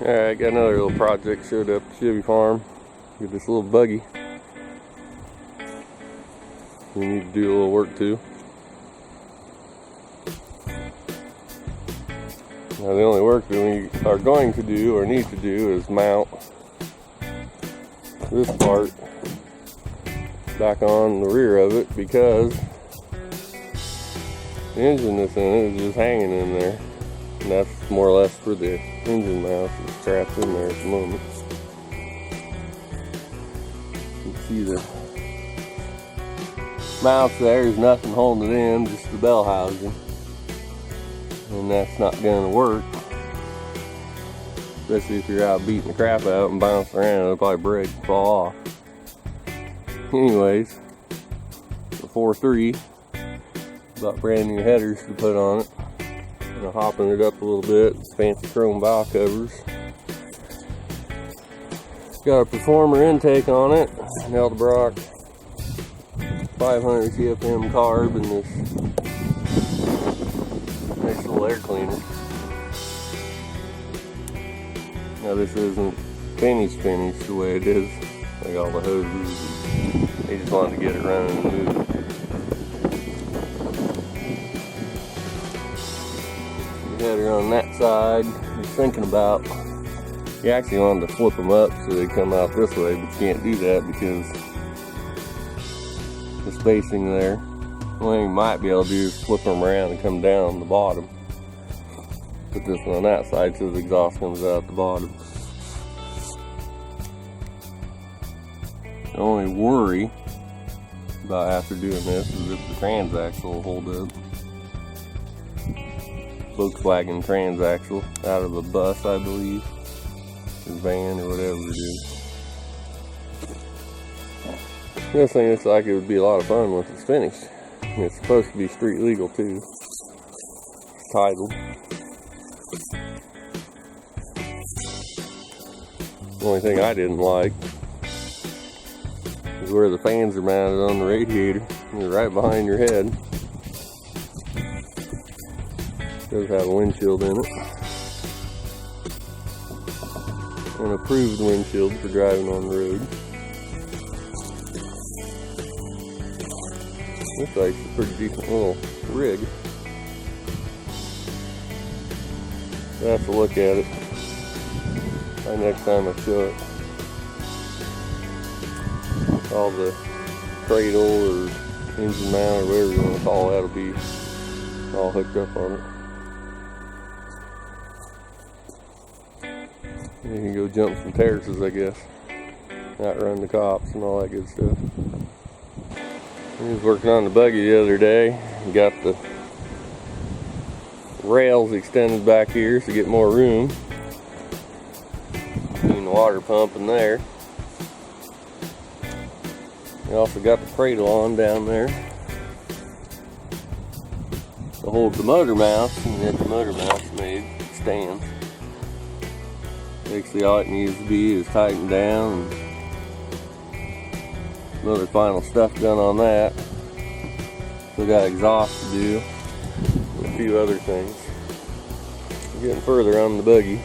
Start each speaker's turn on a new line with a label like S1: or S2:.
S1: Alright, got another little project showed up at Chevy Farm. Get this little buggy. We need to do a little work too. Now the only work that we are going to do or need to do is mount this part back on the rear of it, because the engine that's in it is just hanging in there. And that's more or less for the engine mount that's trapped in there at the moment. You can see the mount there, there's nothing holding it in, just the bell housing. And that's not going to work. Especially if you're out beating the crap out and bouncing around, it'll probably break and fall off. Anyways, the 4.3, got brand new headers to put on it. I'm hopping it up a little bit, fancy chrome bow covers. Got a performer intake on it, an Eldebrock 500 CFM carb, and this nice little air cleaner. Now this isn't finished the way it is, like all the hoses. They just wanted to get it running and moving. Header on that side, you're thinking about, you actually wanted to flip them up so they come out this way, but you can't do that because the spacing there. The only thing you might be able to do is flip them around and come down the bottom. Put this one on that side so the exhaust comes out the bottom. The only worry about after doing this is if the transaxle will hold up. Volkswagen transaxle out of a bus, I believe, or van or whatever it is. This thing looks like it would be a lot of fun once it's finished. And it's supposed to be street legal too. It's titled. The only thing I didn't like is where the fans are mounted on the radiator. They're right behind your head. Does have a windshield in it. An approved windshield for driving on the road. Looks like a pretty decent little rig. I'll have to look at it by next time I show it. All the cradle or engine mount or whatever you want to call it will be all hooked up on it. You can go jump some terraces, I guess. Outrun the cops and all that good stuff. I was working on the buggy the other day. Got the rails extended back here to get more room. Between the water pump in there. We also got the cradle on down there to hold the motor mounts, and then the motor mounts made stands. Basically all it needs to be is tightened down and some other final stuff done on that. Still got exhaust to do and a few other things. We're getting further on the buggy.